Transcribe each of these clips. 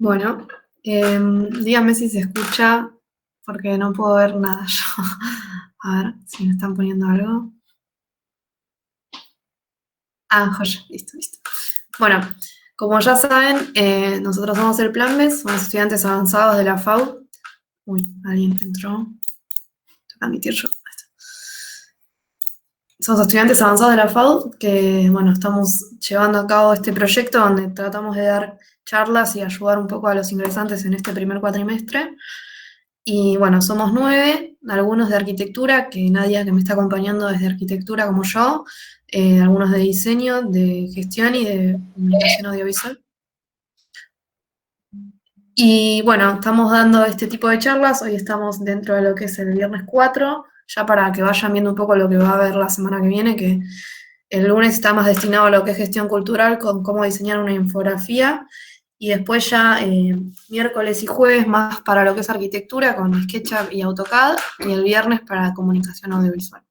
Bueno, díganme si se escucha, porque no puedo ver nada yo. A ver si me están poniendo algo. Ah, joya, listo, listo. Bueno, como ya saben, nosotros somos el Plan B, somos estudiantes avanzados de la FAU. Uy, alguien entró. Tengo que admitir yo. Somos estudiantes avanzados de la FAU que, bueno, estamos llevando a cabo este proyecto donde tratamos de dar charlas y ayudar un poco a los ingresantes en este primer cuatrimestre. Y bueno, somos 9, algunos de arquitectura, que Nadia, que me está acompañando desde arquitectura como yo, algunos de diseño, de gestión y de comunicación audiovisual. Y bueno, estamos dando este tipo de charlas, hoy estamos dentro de lo que es el viernes 4, ya para que vayan viendo un poco lo que va a haber la semana que viene, que el lunes está más destinado a lo que es gestión cultural, con cómo diseñar una infografía, y después ya miércoles y jueves más para lo que es arquitectura con SketchUp y AutoCAD, y el viernes para comunicación audiovisual.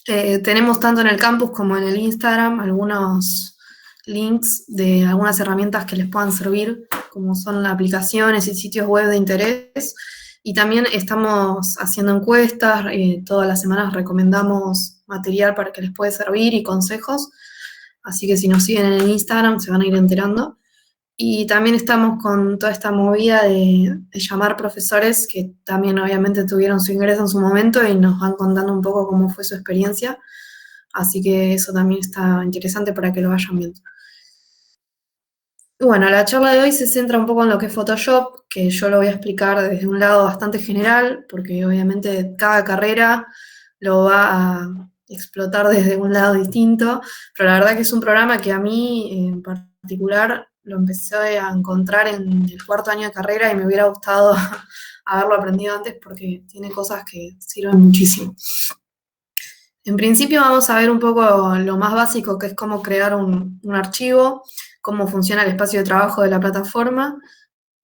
Tenemos tanto en el campus como en el Instagram algunos links de algunas herramientas que les puedan servir, como son aplicaciones y sitios web de interés. Y también estamos haciendo encuestas, todas las semanas recomendamos material para que les puede servir y consejos. Así que si nos siguen en el Instagram se van a ir enterando. Y también estamos con toda esta movida de llamar profesores que también obviamente tuvieron su ingreso en su momento y nos van contando un poco cómo fue su experiencia. Así que eso también está interesante para que lo vayan viendo. Y bueno, la charla de hoy se centra un poco en lo que es Photoshop, que yo lo voy a explicar desde un lado bastante general, porque obviamente cada carrera lo va a explotar desde un lado distinto, pero la verdad que es un programa que a mí en particular lo empecé a encontrar en el cuarto año de carrera y me hubiera gustado haberlo aprendido antes porque tiene cosas que sirven muchísimo. En principio vamos a ver un poco lo más básico, que es cómo crear un archivo, cómo funciona el espacio de trabajo de la plataforma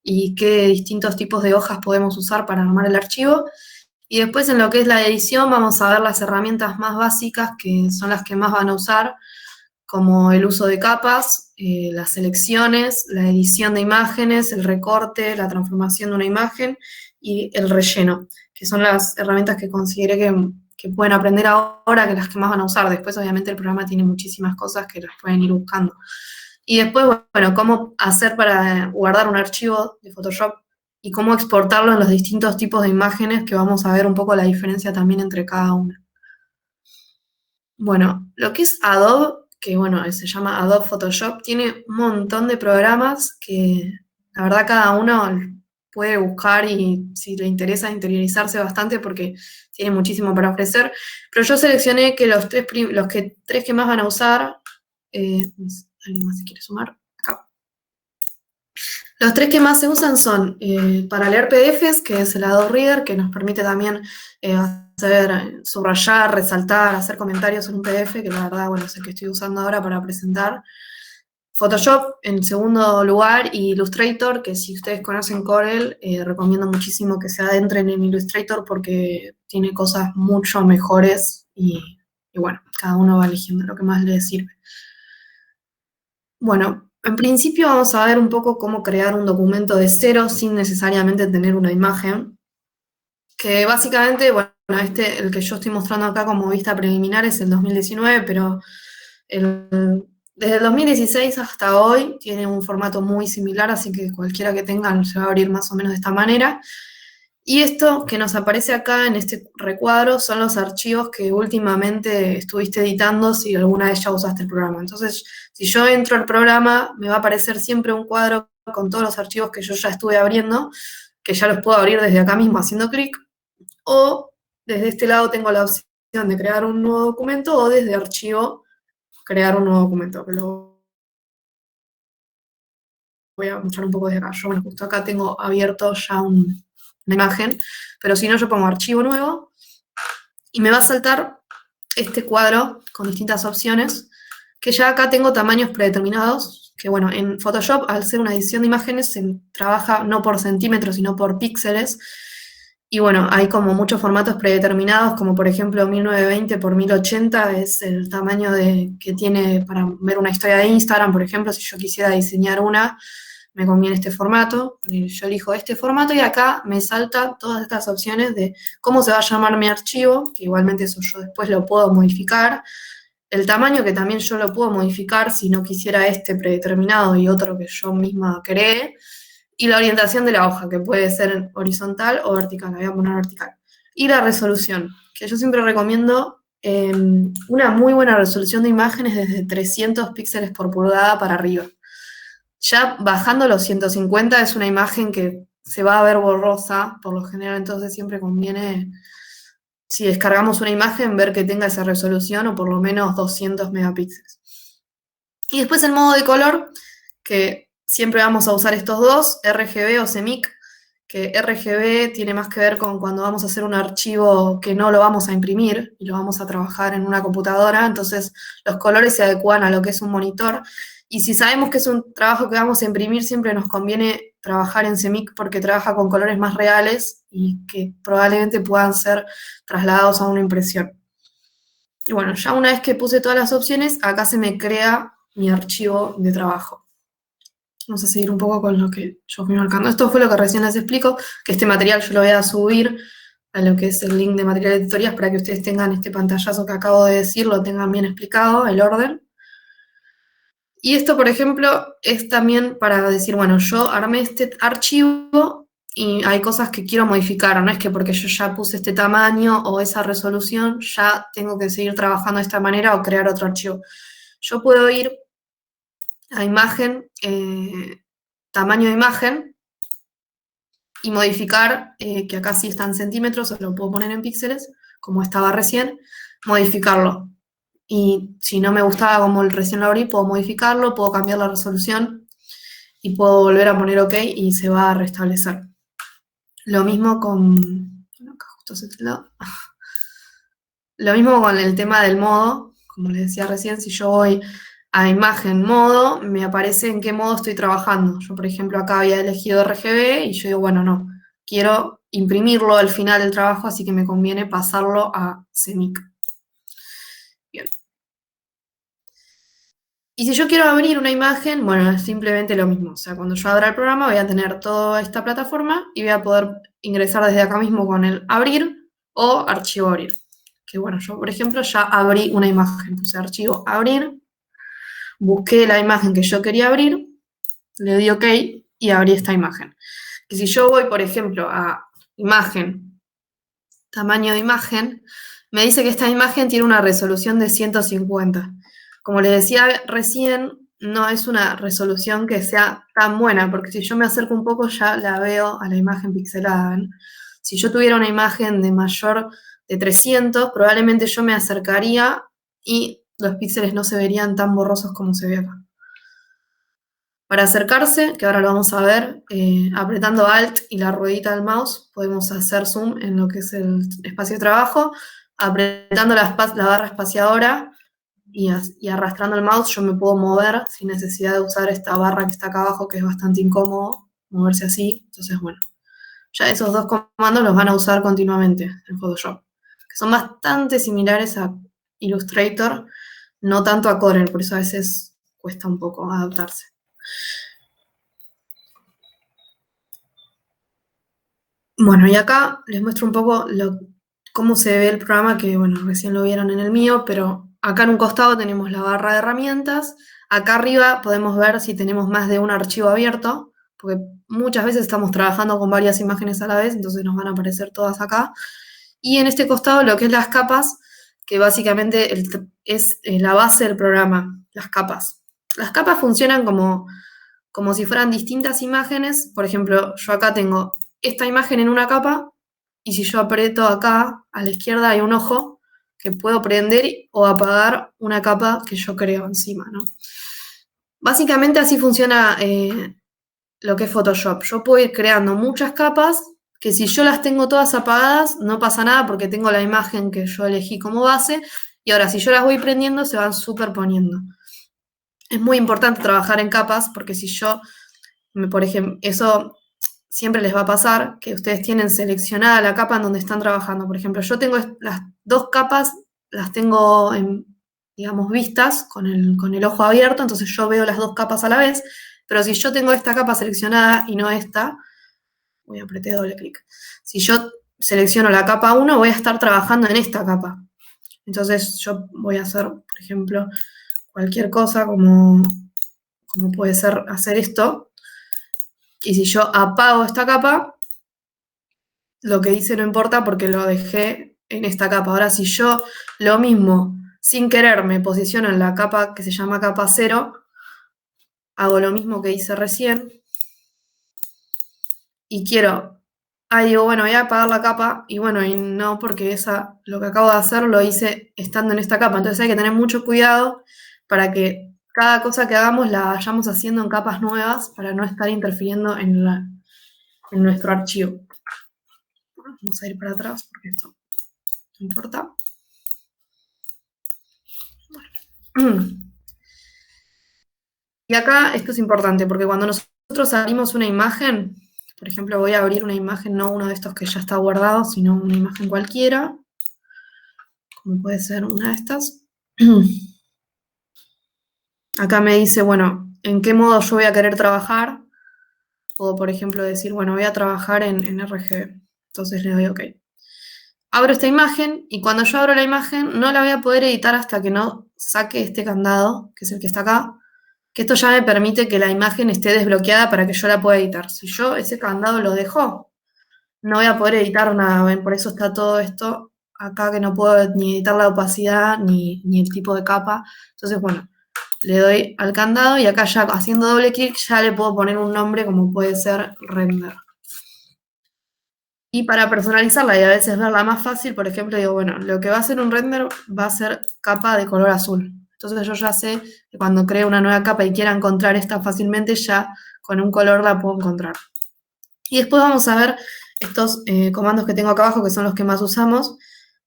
y qué distintos tipos de hojas podemos usar para armar el archivo. Y después en lo que es la edición vamos a ver las herramientas más básicas, que son las que más van a usar, como el uso de capas, las selecciones, la edición de imágenes, el recorte, la transformación de una imagen y el relleno, que son las herramientas que consideré que pueden aprender ahora, que las que más van a usar. Después, obviamente, el programa tiene muchísimas cosas que las pueden ir buscando. Y después, bueno, cómo hacer para guardar un archivo de Photoshop y cómo exportarlo en los distintos tipos de imágenes, que vamos a ver un poco la diferencia también entre cada una. Bueno, lo que es Adobe, que bueno, se llama Adobe Photoshop, tiene un montón de programas que la verdad cada uno puede buscar y si le interesa interiorizarse bastante porque tiene muchísimo para ofrecer. Pero yo seleccioné que los tres que más van a usar, ¿alguien más se quiere sumar? Acá. Los tres que más se usan son para leer PDFs, que es el Adobe Reader, que nos permite también hacer, subrayar, resaltar, hacer comentarios en un PDF, que la verdad, bueno, es el que estoy usando ahora para presentar. Photoshop en segundo lugar y Illustrator, que si ustedes conocen Corel, recomiendo muchísimo que se adentren en Illustrator porque tiene cosas mucho mejores y bueno, cada uno va eligiendo lo que más le sirve. Bueno, en principio vamos a ver un poco cómo crear un documento de cero sin necesariamente tener una imagen, que básicamente, bueno, el que yo estoy mostrando acá como vista preliminar es el 2019, pero desde el 2016 hasta hoy tiene un formato muy similar, así que cualquiera que tengan se va a abrir más o menos de esta manera. Y esto que nos aparece acá en este recuadro son los archivos que últimamente estuviste editando si alguna vez ya usaste el programa. Entonces, si yo entro al programa, me va a aparecer siempre un cuadro con todos los archivos que yo ya estuve abriendo, que ya los puedo abrir desde acá mismo haciendo clic, o desde este lado tengo la opción de crear un nuevo documento o desde archivo crear un nuevo documento, que lo voy a mostrar un poco desde acá. Yo, bueno, justo acá tengo abierto ya una imagen, pero si no, yo pongo archivo nuevo y me va a saltar este cuadro con distintas opciones, que ya acá tengo tamaños predeterminados, que bueno, en Photoshop, al ser una edición de imágenes, se trabaja no por centímetros, sino por píxeles, y bueno, hay como muchos formatos predeterminados, como por ejemplo 1920 por 1080 es el tamaño que tiene para ver una historia de Instagram, por ejemplo, si yo quisiera diseñar una, me conviene este formato, yo elijo este formato y acá me salta todas estas opciones de cómo se va a llamar mi archivo, que igualmente eso yo después lo puedo modificar, el tamaño que también yo lo puedo modificar si no quisiera este predeterminado y otro que yo misma creé, y la orientación de la hoja, que puede ser horizontal o vertical, la voy a poner vertical. Y la resolución, que yo siempre recomiendo una muy buena resolución de imágenes desde 300 píxeles por pulgada para arriba. Ya bajando los 150 es una imagen que se va a ver borrosa, por lo general, entonces siempre conviene, si descargamos una imagen, ver que tenga esa resolución o por lo menos 200 megapíxeles. Y después el modo de color, que siempre vamos a usar estos dos, RGB o CMYK, que RGB tiene más que ver con cuando vamos a hacer un archivo que no lo vamos a imprimir y lo vamos a trabajar en una computadora, entonces los colores se adecuan a lo que es un monitor. Y si sabemos que es un trabajo que vamos a imprimir, siempre nos conviene trabajar en CMYK porque trabaja con colores más reales y que probablemente puedan ser trasladados a una impresión. Y bueno, ya una vez que puse todas las opciones, acá se me crea mi archivo de trabajo. Vamos a seguir un poco con lo que yo fui marcando. Esto fue lo que recién les explico, que este material yo lo voy a subir a lo que es el link de material de tutorías para que ustedes tengan este pantallazo que acabo de decir, lo tengan bien explicado, el orden. Y esto, por ejemplo, es también para decir, bueno, yo armé este archivo y hay cosas que quiero modificar, no es que porque yo ya puse este tamaño o esa resolución, ya tengo que seguir trabajando de esta manera o crear otro archivo. Yo puedo ir a imagen, tamaño de imagen, y modificar, que acá sí está en centímetros, o lo puedo poner en píxeles, como estaba recién, modificarlo. Y si no me gustaba como recién lo abrí, puedo modificarlo, puedo cambiar la resolución y puedo volver a poner OK y se va a restablecer. Lo mismo con... Acá justo se tildó. Lo mismo con el tema del modo, como les decía recién, si yo voy a imagen modo, me aparece en qué modo estoy trabajando. Yo, por ejemplo, acá había elegido RGB y yo digo, bueno, no, quiero imprimirlo al final del trabajo, así que me conviene pasarlo a CMYK. Bien. Y si yo quiero abrir una imagen, bueno, es simplemente lo mismo. O sea, cuando yo abra el programa voy a tener toda esta plataforma y voy a poder ingresar desde acá mismo con el abrir o archivo abrir. Que bueno, yo por ejemplo ya abrí una imagen. Puse archivo abrir, busqué la imagen que yo quería abrir, le di OK y abrí esta imagen. Y si yo voy, por ejemplo, a imagen, tamaño de imagen, me dice que esta imagen tiene una resolución de 150. Como les decía recién, no es una resolución que sea tan buena, porque si yo me acerco un poco ya la veo a la imagen pixelada. ¿No? Si yo tuviera una imagen de mayor de 300, probablemente yo me acercaría y los píxeles no se verían tan borrosos como se ve acá. Para acercarse, que ahora lo vamos a ver, apretando Alt y la ruedita del mouse, podemos hacer zoom en lo que es el espacio de trabajo. Apretando la barra espaciadora y arrastrando el mouse yo me puedo mover sin necesidad de usar esta barra que está acá abajo, que es bastante incómodo moverse así. Entonces, bueno, ya esos dos comandos los van a usar continuamente en Photoshop, que son bastante similares a Illustrator, no tanto a Corel, por eso a veces cuesta un poco adaptarse. Bueno, y acá les muestro un poco cómo se ve el programa, que bueno, recién lo vieron en el mío, pero acá en un costado tenemos la barra de herramientas, acá arriba podemos ver si tenemos más de un archivo abierto, porque muchas veces estamos trabajando con varias imágenes a la vez, entonces nos van a aparecer todas acá. Y en este costado lo que es las capas, que básicamente es la base del programa, las capas. Las capas funcionan como si fueran distintas imágenes. Por ejemplo, yo acá tengo esta imagen en una capa y si yo aprieto acá a la izquierda hay un ojo que puedo prender o apagar una capa que yo creo encima, ¿no? Básicamente así funciona lo que es Photoshop. Yo puedo ir creando muchas capas que si yo las tengo todas apagadas no pasa nada porque tengo la imagen que yo elegí como base y ahora si yo las voy prendiendo se van superponiendo. Es muy importante trabajar en capas porque si yo, por ejemplo, eso siempre les va a pasar, que ustedes tienen seleccionada la capa en donde están trabajando. Por ejemplo, yo tengo las dos capas, las tengo, digamos, vistas con el ojo abierto, entonces yo veo las dos capas a la vez. Pero si yo tengo esta capa seleccionada y no esta, voy a apretar doble clic. Si yo selecciono la capa 1, voy a estar trabajando en esta capa. Entonces yo voy a hacer, por ejemplo, cualquier cosa como puede ser hacer esto. Y si yo apago esta capa, lo que hice no importa porque lo dejé en esta capa. Ahora, si yo lo mismo, sin querer, me posiciono en la capa que se llama capa 0, hago lo mismo que hice recién, y quiero, digo, bueno, voy a apagar la capa, y bueno, y no, porque lo que acabo de hacer lo hice estando en esta capa. Entonces hay que tener mucho cuidado para que cada cosa que hagamos la vayamos haciendo en capas nuevas para no estar interfiriendo en nuestro archivo. Vamos a ir para atrás porque esto no importa. Bueno. Y acá esto es importante porque cuando nosotros abrimos una imagen, por ejemplo, voy a abrir una imagen, no uno de estos que ya está guardado, sino una imagen cualquiera, como puede ser una de estas. Acá me dice, bueno, en qué modo yo voy a querer trabajar. Puedo, por ejemplo, decir, bueno, voy a trabajar en RGB. Entonces le doy OK. Abro esta imagen y cuando yo abro la imagen no la voy a poder editar hasta que no saque este candado, que es el que está acá, que esto ya me permite que la imagen esté desbloqueada para que yo la pueda editar. Si yo ese candado lo dejo, no voy a poder editar nada, ¿ven? Por eso está todo esto acá que no puedo ni editar la opacidad ni el tipo de capa. Entonces, bueno, le doy al candado y acá ya haciendo doble clic ya le puedo poner un nombre como puede ser render. Y para personalizarla y a veces verla más fácil, por ejemplo, digo, bueno, lo que va a ser un render va a ser capa de color azul. Entonces yo ya sé que cuando cree una nueva capa y quiera encontrar esta fácilmente, ya con un color la puedo encontrar. Y después vamos a ver estos comandos que tengo acá abajo, que son los que más usamos,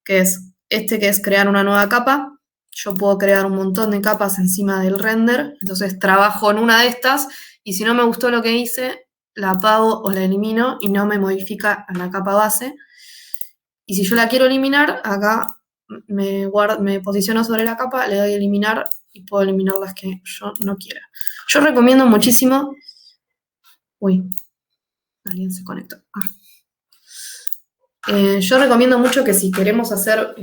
que es este que es crear una nueva capa. Yo puedo crear un montón de capas encima del render, entonces trabajo en una de estas y si no me gustó lo que hice, la apago o la elimino y no me modifica a la capa base. Y si yo la quiero eliminar, acá me posiciono sobre la capa, le doy a eliminar y puedo eliminar las que yo no quiera. Yo recomiendo muchísimo... Uy, alguien se conectó. Yo recomiendo mucho que si queremos hacer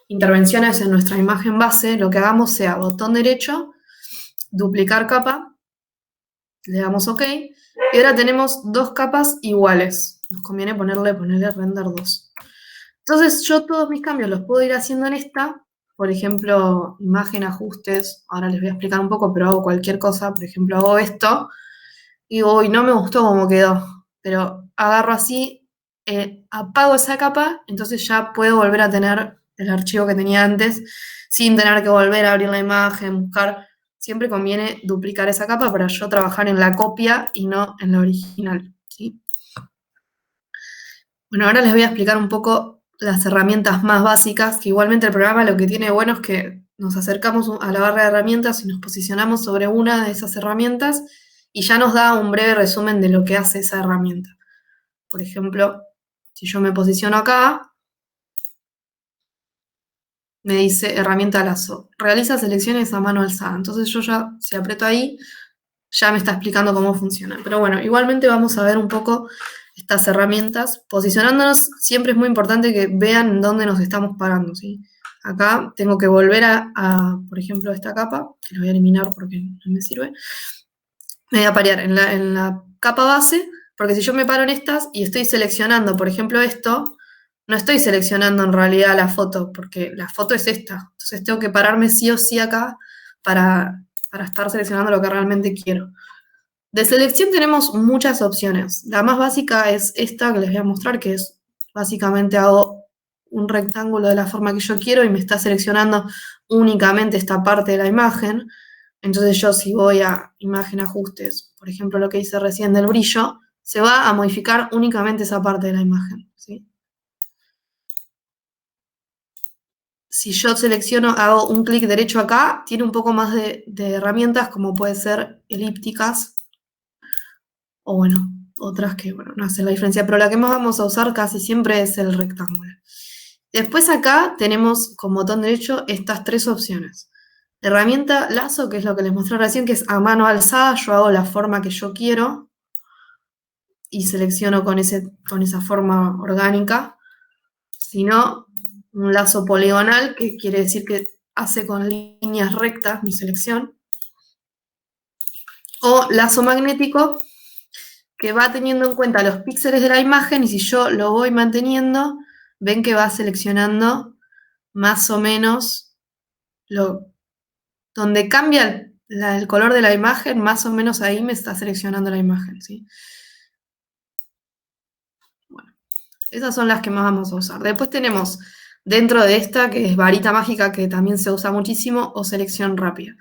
intervenciones en nuestra imagen base, lo que hagamos sea botón derecho, duplicar capa, le damos OK, y ahora tenemos dos capas iguales. Nos conviene ponerle render 2. Entonces yo todos mis cambios los puedo ir haciendo en esta, por ejemplo, imagen, ajustes, ahora les voy a explicar un poco, pero hago cualquier cosa, por ejemplo, hago esto, y digo, uy, no me gustó cómo quedó, pero agarro así, apago esa capa, entonces ya puedo volver a tener el archivo que tenía antes, sin tener que volver a abrir la imagen, buscar. Siempre conviene duplicar esa capa para yo trabajar en la copia y no en la original, ¿sí? Bueno, ahora les voy a explicar un poco las herramientas más básicas, que igualmente el programa lo que tiene bueno es que nos acercamos a la barra de herramientas y nos posicionamos sobre una de esas herramientas y ya nos da un breve resumen de lo que hace esa herramienta. Por ejemplo, si yo me posiciono acá, me dice herramienta lazo, realiza selecciones a mano alzada. Entonces yo ya, si aprieto ahí, ya me está explicando cómo funciona. Pero bueno, igualmente vamos a ver un poco estas herramientas. Posicionándonos, siempre es muy importante que vean dónde nos estamos parando, ¿sí? Acá tengo que volver por ejemplo, esta capa, que la voy a eliminar porque no me sirve. Me voy a parar en la capa base, porque si yo me paro en estas y estoy seleccionando, por ejemplo, esto, no estoy seleccionando en realidad la foto, porque la foto es esta. Entonces tengo que pararme sí o sí acá para estar seleccionando lo que realmente quiero. De selección tenemos muchas opciones. La más básica es esta que les voy a mostrar, que es básicamente hago un rectángulo de la forma que yo quiero y me está seleccionando únicamente esta parte de la imagen. Entonces yo si voy a imagen ajustes, por ejemplo lo que hice recién del brillo, se va a modificar únicamente esa parte de la imagen, ¿sí? Si yo selecciono, hago un clic derecho acá, tiene un poco más de herramientas como puede ser elípticas o bueno, otras que bueno, no hacen la diferencia, pero la que más vamos a usar casi siempre es el rectángulo. Después acá tenemos con botón derecho estas tres opciones. La herramienta lazo, que es lo que les mostré recién, que es a mano alzada, yo hago la forma que yo quiero y selecciono con esa forma orgánica. Si no, un lazo poligonal, que quiere decir que hace con líneas rectas mi selección. O lazo magnético, que va teniendo en cuenta los píxeles de la imagen y si yo lo voy manteniendo, ven que va seleccionando más o menos donde cambia el color de la imagen, más o menos ahí me está seleccionando la imagen, ¿sí? Bueno, esas son las que más vamos a usar. Después tenemos dentro de esta, que es varita mágica, que también se usa muchísimo, o selección rápida.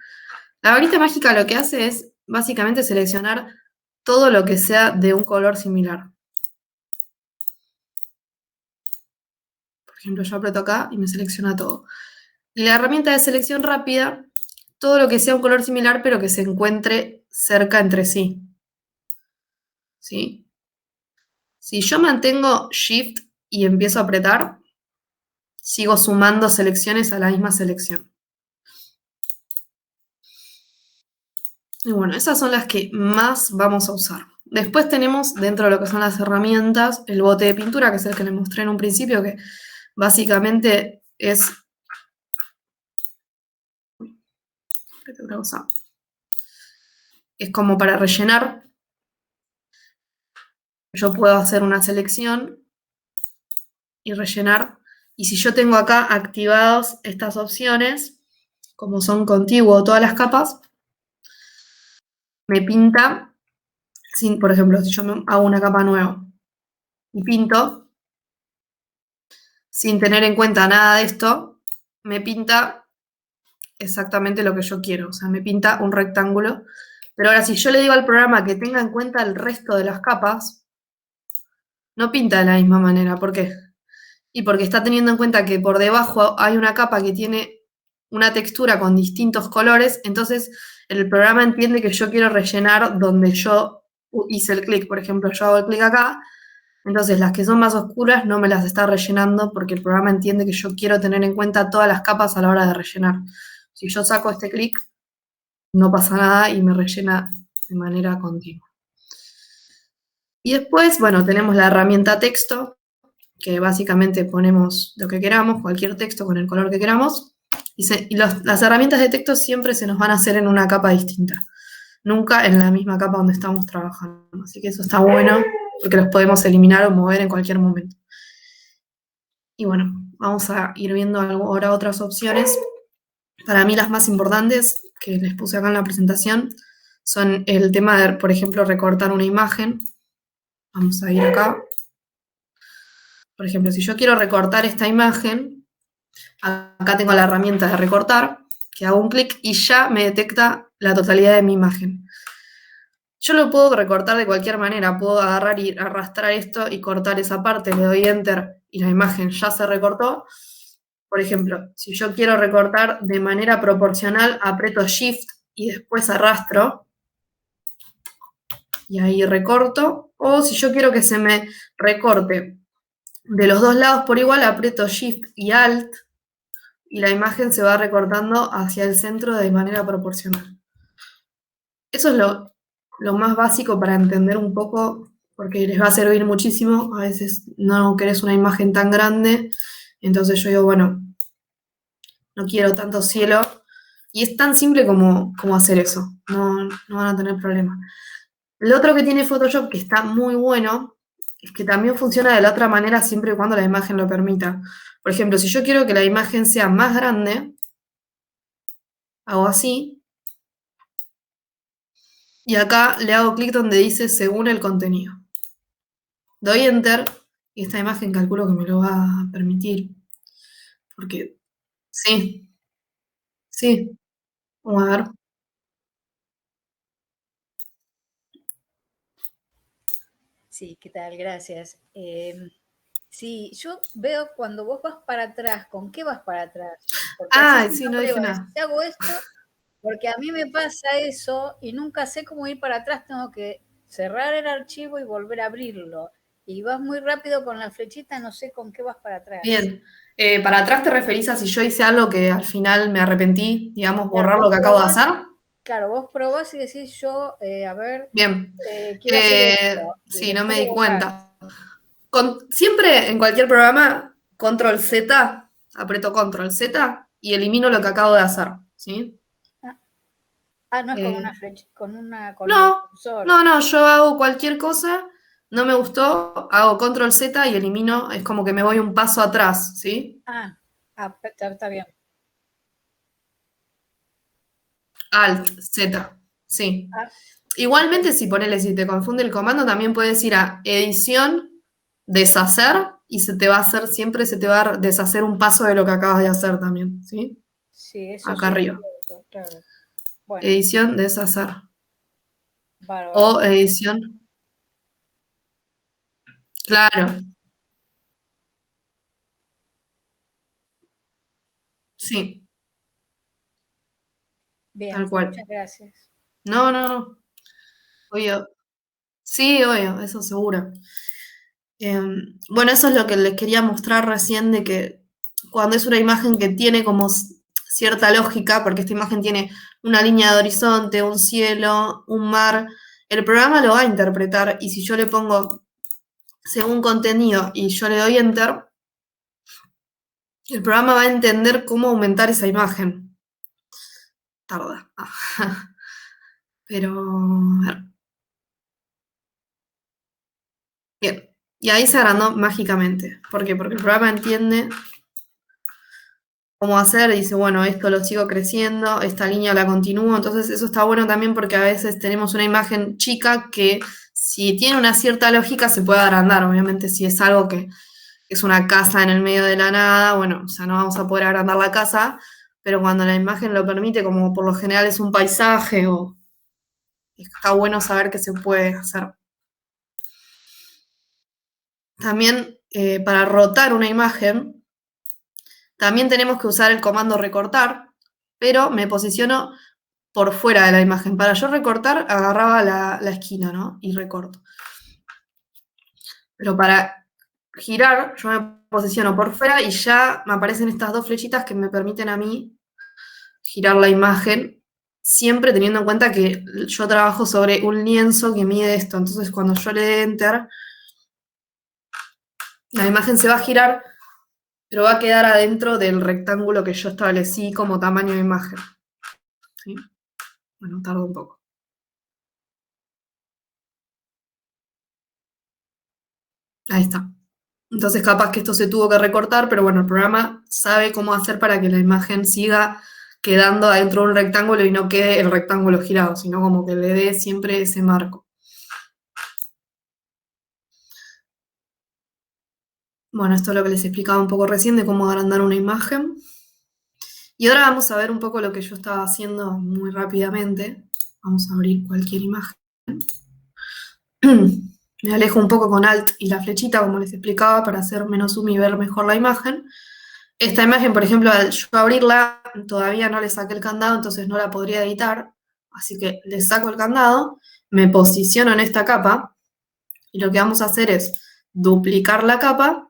La varita mágica lo que hace es básicamente seleccionar todo lo que sea de un color similar. Por ejemplo, yo aprieto acá y me selecciona todo. Y la herramienta de selección rápida, todo lo que sea un color similar, pero que se encuentre cerca entre sí. ¿Sí? Si yo mantengo Shift y empiezo a apretar, sigo sumando selecciones a la misma selección. Y bueno, esas son las que más vamos a usar. Después tenemos dentro de lo que son las herramientas el bote de pintura, que es el que les mostré en un principio, que básicamente es como para rellenar. Yo puedo hacer una selección y rellenar. Y si yo tengo acá activadas estas opciones, como son contiguo todas las capas, me pinta, por ejemplo, si yo me hago una capa nueva y pinto, sin tener en cuenta nada de esto, me pinta exactamente lo que yo quiero, o sea, me pinta un rectángulo. Pero ahora, si yo le digo al programa que tenga en cuenta el resto de las capas, no pinta de la misma manera. ¿Por qué? Y porque está teniendo en cuenta que por debajo hay una capa que tiene una textura con distintos colores, entonces el programa entiende que yo quiero rellenar donde yo hice el clic. Por ejemplo, yo hago el clic acá, entonces las que son más oscuras no me las está rellenando porque el programa entiende que yo quiero tener en cuenta todas las capas a la hora de rellenar. Si yo saco este clic, no pasa nada y me rellena de manera continua. Y después, bueno, tenemos la herramienta texto, que básicamente ponemos lo que queramos, cualquier texto con el color que queramos, y las herramientas de texto siempre se nos van a hacer en una capa distinta, nunca en la misma capa donde estamos trabajando. Así que eso está bueno, porque los podemos eliminar o mover en cualquier momento. Y bueno, vamos a ir viendo ahora otras opciones. Para mí las más importantes, que les puse acá en la presentación, son el tema de, por ejemplo, recortar una imagen. Vamos a ir acá. Por ejemplo, si yo quiero recortar esta imagen, acá tengo la herramienta de recortar, que hago un clic y ya me detecta la totalidad de mi imagen. Yo lo puedo recortar de cualquier manera, puedo agarrar y arrastrar esto y cortar esa parte, le doy Enter y la imagen ya se recortó. Por ejemplo, si yo quiero recortar de manera proporcional, aprieto Shift y después arrastro y ahí recorto. O si yo quiero que se me recorte de los dos lados por igual, aprieto Shift y Alt y la imagen se va recortando hacia el centro de manera proporcional. Eso es lo más básico para entender un poco, porque les va a servir muchísimo. A veces no querés una imagen tan grande, entonces yo digo, bueno, no quiero tanto cielo. Y es tan simple como hacer eso, no van a tener problema. Lo otro que tiene Photoshop, que está muy bueno, es que también funciona de la otra manera siempre y cuando la imagen lo permita. Por ejemplo, si yo quiero que la imagen sea más grande, hago así, y acá le hago clic donde dice según el contenido. Doy Enter, y esta imagen calculo que me lo va a permitir, porque sí, sí, vamos a ver. Sí, ¿qué tal? Gracias. Sí, yo veo cuando vos vas para atrás, ¿con qué vas para atrás? Porque así Ah, si sí, no no dije pruebas, nada. si hago esto, porque a mí me pasa eso y nunca sé cómo ir para atrás, tengo que cerrar el archivo y volver a abrirlo. Y vas muy rápido con la flechita, no sé con qué vas para atrás. Bien. Para atrás te referís a si yo hice algo que al final me arrepentí, digamos, Claro, borrar lo que acabo de hacer. claro, vos probás y decís yo, a ver, Bien. quiero hacer esto. Y Sí, no me después lo di borrás. cuenta. Siempre en cualquier programa, control Z, aprieto control Z y elimino lo que acabo de hacer, ¿sí? Ah, no es con Eh, una flecha, con el no, cursor. no, yo hago cualquier cosa, no me gustó, hago control Z y elimino, es como que me voy un paso atrás, ¿sí? Ah, está bien. Alt Z, sí. Ah, Igualmente, si te confunde el comando, también puedes ir a edición, deshacer, y se te va a hacer, siempre se te va a deshacer un paso de lo que acabas de hacer también, ¿sí? sí, eso Acá sí es arriba. cierto, claro. Bueno, Edición, deshacer. bárbaro. O edición, claro, sí, tal Bien, cual. muchas gracias. No, no, no. Obvio. Sí, obvio, eso seguro. Bueno, eso es lo que les quería mostrar recién de que cuando es una imagen que tiene como cierta lógica, porque esta imagen tiene una línea de horizonte, un cielo, un mar, el programa lo va a interpretar y si yo le pongo según contenido y yo le doy enter, el programa va a entender cómo aumentar esa imagen. Tarda. Pero, a ver. Bien. Y ahí se agrandó mágicamente. ¿Por qué? Porque el programa entiende cómo hacer, dice, bueno, esto lo sigo creciendo, esta línea la continúo, entonces eso está bueno también porque a veces tenemos una imagen chica que si tiene una cierta lógica se puede agrandar, obviamente si es algo que es una casa en el medio de la nada, bueno, o sea, no vamos a poder agrandar la casa, pero cuando la imagen lo permite, como por lo general es un paisaje o está bueno saber que se puede hacer. También para rotar una imagen, también tenemos que usar el comando recortar, pero me posiciono por fuera de la imagen. Para yo recortar, agarraba la esquina, ¿no? Y recorto. Pero para girar, yo me posiciono por fuera y ya me aparecen estas dos flechitas que me permiten a mí girar la imagen, siempre teniendo en cuenta que yo trabajo sobre un lienzo que mide esto. Entonces, cuando yo le dé enter, la imagen se va a girar, pero va a quedar adentro del rectángulo que yo establecí como tamaño de imagen. ¿Sí? Bueno, tardo un poco. Ahí está. Entonces capaz que esto se tuvo que recortar, pero bueno, el programa sabe cómo hacer para que la imagen siga quedando adentro de un rectángulo y no quede el rectángulo girado, sino como que le dé siempre ese marco. Bueno, esto es lo que les explicaba un poco recién de cómo agrandar una imagen. Y ahora vamos a ver un poco lo que yo estaba haciendo muy rápidamente. Vamos a abrir cualquier imagen. Me alejo un poco con Alt y la flechita, como les explicaba, para hacer menos zoom y ver mejor la imagen. Esta imagen, por ejemplo, al yo abrirla, todavía no le saqué el candado, entonces no la podría editar. Así que le saco el candado, me posiciono en esta capa y lo que vamos a hacer es duplicar la capa,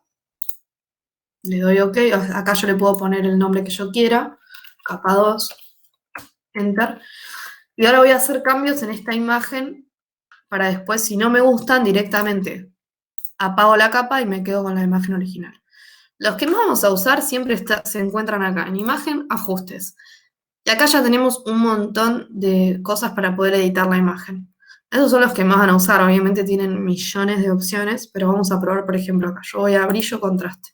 le doy OK, acá yo le puedo poner el nombre que yo quiera, capa 2, Enter. Y ahora voy a hacer cambios en esta imagen para después, si no me gustan, directamente apago la capa y me quedo con la imagen original. Los que más vamos a usar siempre se encuentran acá, en imagen, ajustes. Y acá ya tenemos un montón de cosas para poder editar la imagen. Esos son los que más van a usar, obviamente tienen millones de opciones, pero vamos a probar, por ejemplo, acá. Yo voy a brillo, contraste.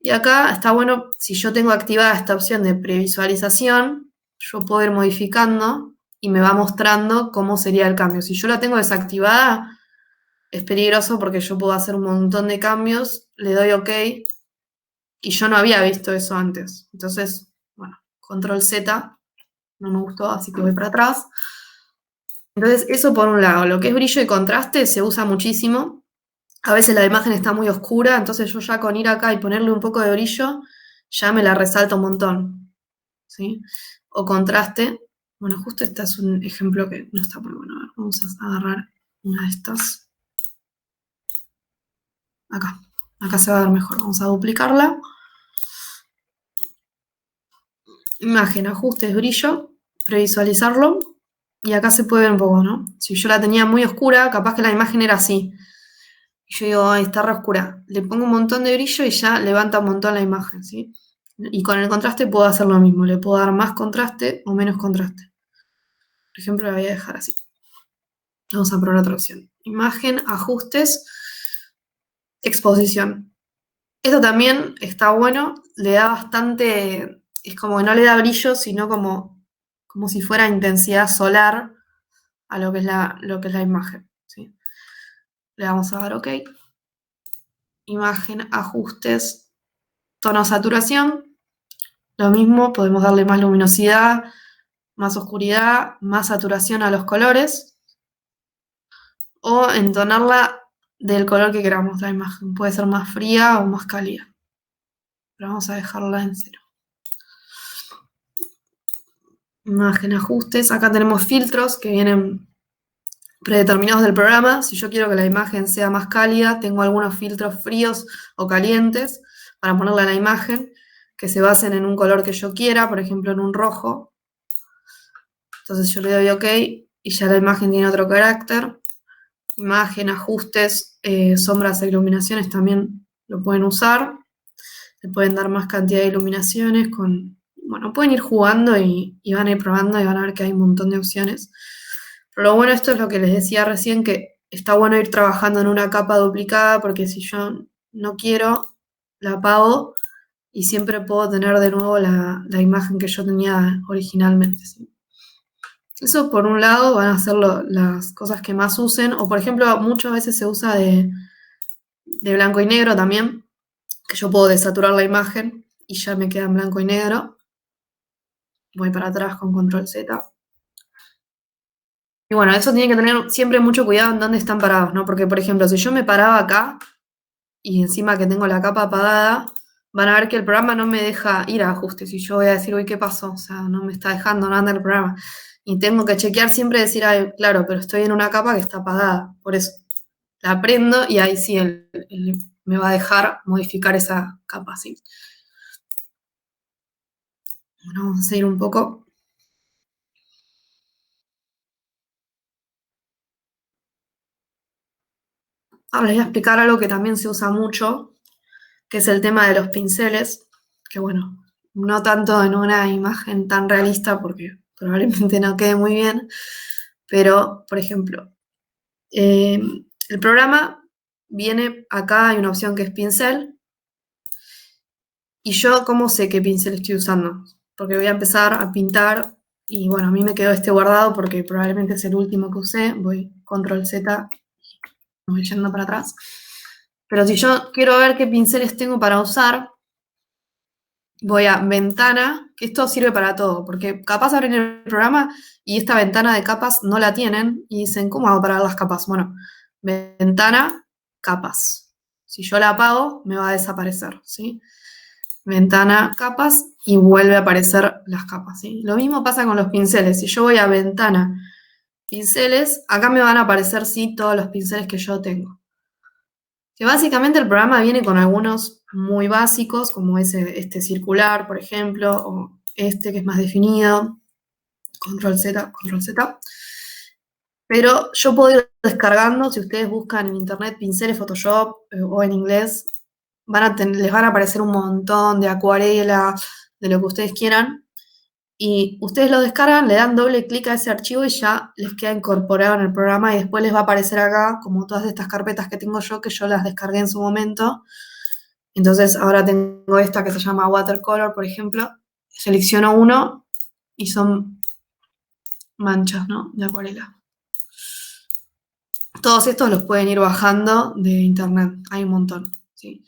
Y acá está bueno, si yo tengo activada esta opción de previsualización, yo puedo ir modificando y me va mostrando cómo sería el cambio. Si yo la tengo desactivada, es peligroso porque yo puedo hacer un montón de cambios, le doy OK y yo no había visto eso antes. Entonces, bueno, control Z, no me gustó, así que voy para atrás. Entonces, eso por un lado, lo que es brillo y contraste se usa muchísimo. A veces la imagen está muy oscura, entonces yo ya con ir acá y ponerle un poco de brillo, ya me la resalta un montón. ¿Sí? O contraste. Bueno, justo este es un ejemplo que no está muy bueno. A ver, vamos a agarrar una de estas. Acá. Acá se va a ver mejor. Vamos a duplicarla. Imagen, ajustes, brillo, previsualizarlo. Y acá se puede ver un poco, ¿no? Si yo la tenía muy oscura, capaz que la imagen era así. Y yo digo, ay, está re oscura. Le pongo un montón de brillo y ya levanta un montón la imagen, ¿sí? Y con el contraste puedo hacer lo mismo. Le puedo dar más contraste o menos contraste. Por ejemplo, la voy a dejar así. Vamos a probar otra opción. Imagen, ajustes, exposición. Esto también está bueno. Le da bastante... Es como que no le da brillo, sino como si fuera intensidad solar a lo que es la imagen, ¿sí? Le vamos a dar OK. Imagen, ajustes, tono, saturación. Lo mismo, podemos darle más luminosidad, más oscuridad, más saturación a los colores o entonarla del color que queramos la imagen. Puede ser más fría o más cálida. Pero vamos a dejarla en 0. Imagen, ajustes. Acá tenemos filtros que vienen predeterminados del programa. Si yo quiero que la imagen sea más cálida, tengo algunos filtros fríos o calientes para ponerle a la imagen que se basen en un color que yo quiera, por ejemplo en un rojo. Entonces yo le doy OK y ya la imagen tiene otro carácter. Imagen, ajustes, sombras e iluminaciones también lo pueden usar. Le pueden dar más cantidad de iluminaciones bueno, pueden ir jugando y van a ir probando y van a ver que hay un montón de opciones. Pero lo bueno de esto es lo que les decía recién, que está bueno ir trabajando en una capa duplicada, porque si yo no quiero, la apago y siempre puedo tener de nuevo la imagen que yo tenía originalmente, ¿sí? Eso por un lado van a ser las cosas que más usen, o por ejemplo muchas veces se usa de blanco y negro también, que yo puedo desaturar la imagen y ya me queda en blanco y negro. Voy para atrás con control Z. Y bueno, eso tiene que tener siempre mucho cuidado en dónde están parados, ¿no? Porque, por ejemplo, si yo me paraba acá y encima que tengo la capa apagada, van a ver que el programa no me deja ir a ajustes. Y yo voy a decir, uy, ¿qué pasó? O sea, no me está dejando, no anda el programa. Y tengo que chequear siempre y decir, ay, claro, pero estoy en una capa que está apagada. Por eso la prendo y ahí sí me va a dejar modificar esa capa, ¿sí? Bueno, vamos a seguir un poco. Ahora les voy a explicar algo que también se usa mucho, que es el tema de los pinceles, que bueno, no tanto en una imagen tan realista porque probablemente no quede muy bien, pero por ejemplo, el programa viene acá, hay una opción que es pincel, y yo ¿cómo sé qué pincel estoy usando? Porque voy a empezar a pintar y bueno, a mí me quedó este guardado porque probablemente es el último que usé, voy control Z, voy yendo para atrás. Pero si yo quiero ver qué pinceles tengo para usar, voy a ventana, que esto sirve para todo, porque capaz abren el programa y esta ventana de capas no la tienen y dicen, ¿cómo hago para ver las capas? Bueno, ventana, capas. Si yo la apago, me va a desaparecer, ¿sí? Ventana, capas y vuelve a aparecer las capas, ¿sí? Lo mismo pasa con los pinceles. Si yo voy a ventana, pinceles, acá me van a aparecer, sí, todos los pinceles que yo tengo. Que básicamente el programa viene con algunos muy básicos, como este circular, por ejemplo, o este que es más definido, control Z, control Z. Pero yo puedo ir descargando, si ustedes buscan en internet pinceles Photoshop o en inglés, les van a aparecer un montón de acuarela, de lo que ustedes quieran. Y ustedes lo descargan, le dan doble clic a ese archivo y ya les queda incorporado en el programa y después les va a aparecer acá como todas estas carpetas que tengo yo, que yo las descargué en su momento. Entonces ahora tengo esta que se llama Watercolor, por ejemplo. Selecciono uno y son manchas, ¿no? De acuarela. Todos estos los pueden ir bajando de internet, hay un montón, ¿sí?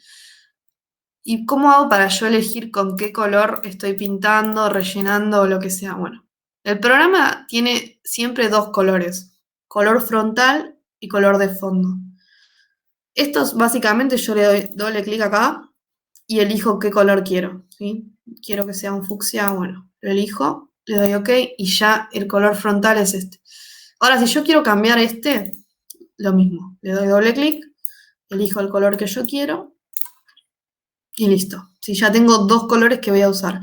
¿Y cómo hago para yo elegir con qué color estoy pintando, rellenando o lo que sea? Bueno, el programa tiene siempre dos colores, color frontal y color de fondo. Estos básicamente yo le doy doble clic acá y elijo qué color quiero, ¿sí? Quiero que sea un fucsia, bueno, lo elijo, le doy OK y ya el color frontal es este. Ahora, si yo quiero cambiar lo mismo, le doy doble clic, elijo el color que yo quiero y listo. Si ya tengo dos colores que voy a usar.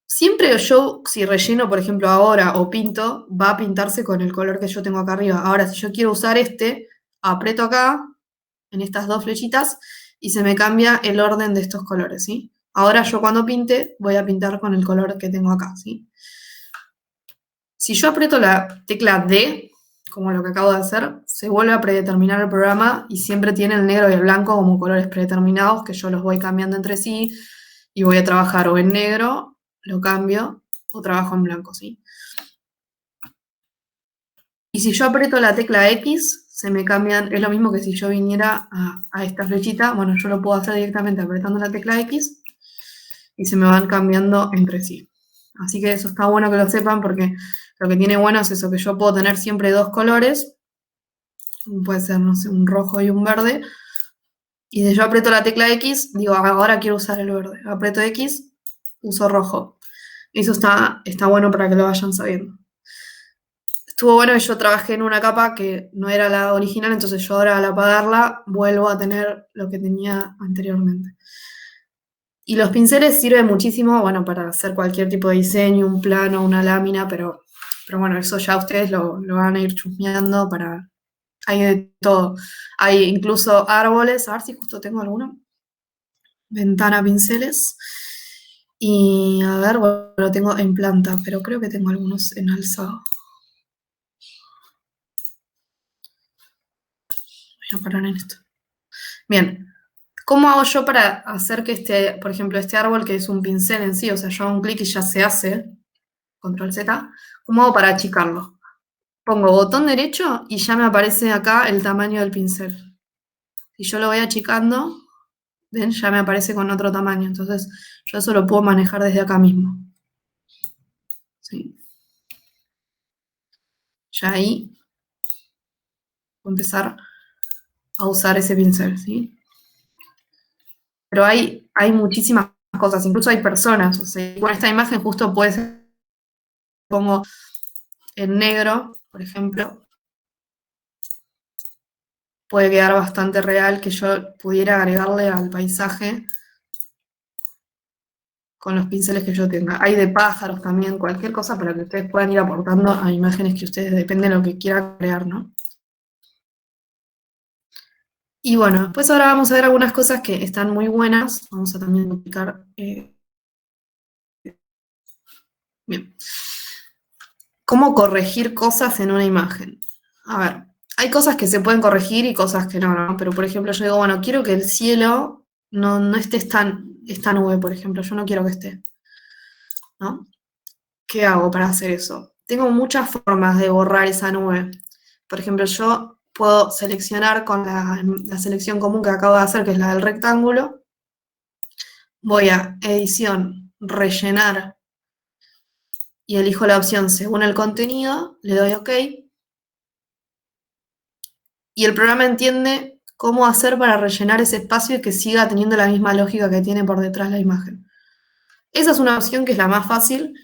Siempre yo, si relleno, por ejemplo, ahora o pinto, va a pintarse con el color que yo tengo acá arriba. Ahora, si yo quiero usar este, aprieto acá, en estas dos flechitas, y se me cambia el orden de estos colores, ¿sí? Ahora yo cuando pinte, voy a pintar con el color que tengo acá, ¿sí? Si yo aprieto la tecla D, como lo que acabo de hacer, se vuelve a predeterminar el programa y siempre tiene el negro y el blanco como colores predeterminados que yo los voy cambiando entre sí y voy a trabajar o en negro, lo cambio, o trabajo en blanco, ¿sí? Y si yo aprieto la tecla X, se me cambian, es lo mismo que si yo viniera a esta flechita, bueno, yo lo puedo hacer directamente apretando la tecla X y se me van cambiando entre sí. Así que eso está bueno que lo sepan porque lo que tiene bueno es eso, que yo puedo tener siempre dos colores, puede ser, no sé, un rojo y un verde, y si yo aprieto la tecla X, digo, ahora quiero usar el verde, aprieto X, uso rojo. Eso está bueno para que lo vayan sabiendo. Estuvo bueno que yo trabajé en una capa que no era la original, entonces yo ahora al apagarla vuelvo a tener lo que tenía anteriormente. Y los pinceles sirven muchísimo, bueno, para hacer cualquier tipo de diseño, un plano, una lámina, pero bueno, eso ya ustedes lo van a ir chusmeando para... Hay de todo. Hay incluso árboles, a ver si justo tengo alguno. Ventana, pinceles. Y a ver, bueno, lo tengo en planta, pero creo que tengo algunos en alzado. Voy a parar en esto. Bien, ¿cómo hago yo para hacer que este, por ejemplo, este árbol que es un pincel en sí, o sea, yo hago un clic y ya se hace, control Z, ¿cómo hago para achicarlo? Pongo botón derecho y ya me aparece acá el tamaño del pincel. Si yo lo voy achicando, ven, ya me aparece con otro tamaño. Entonces, yo eso lo puedo manejar desde acá mismo. ¿Sí? Ya ahí voy a empezar a usar ese pincel, ¿sí? Pero hay muchísimas cosas, incluso hay personas. O sea, con esta imagen justo puede ser, pongo en negro, por ejemplo, puede quedar bastante real que yo pudiera agregarle al paisaje con los pinceles que yo tenga. Hay de pájaros también, cualquier cosa para que ustedes puedan ir aportando a imágenes que ustedes depende de lo que quieran crear, ¿no? Y bueno, pues ahora vamos a ver algunas cosas que están muy buenas. Vamos a también duplicar. Bien. ¿Cómo corregir cosas en una imagen? A ver, hay cosas que se pueden corregir y cosas que no, ¿no? Pero por ejemplo, yo digo, bueno, quiero que el cielo no esté esta nube, por ejemplo, yo no quiero que esté, ¿no? ¿Qué hago para hacer eso? Tengo muchas formas de borrar esa nube. Por ejemplo, yo puedo seleccionar con la selección común que acabo de hacer, que es la del rectángulo. Voy a edición, rellenar y elijo la opción según el contenido, le doy OK y el programa entiende cómo hacer para rellenar ese espacio y que siga teniendo la misma lógica que tiene por detrás la imagen. Esa es una opción que es la más fácil.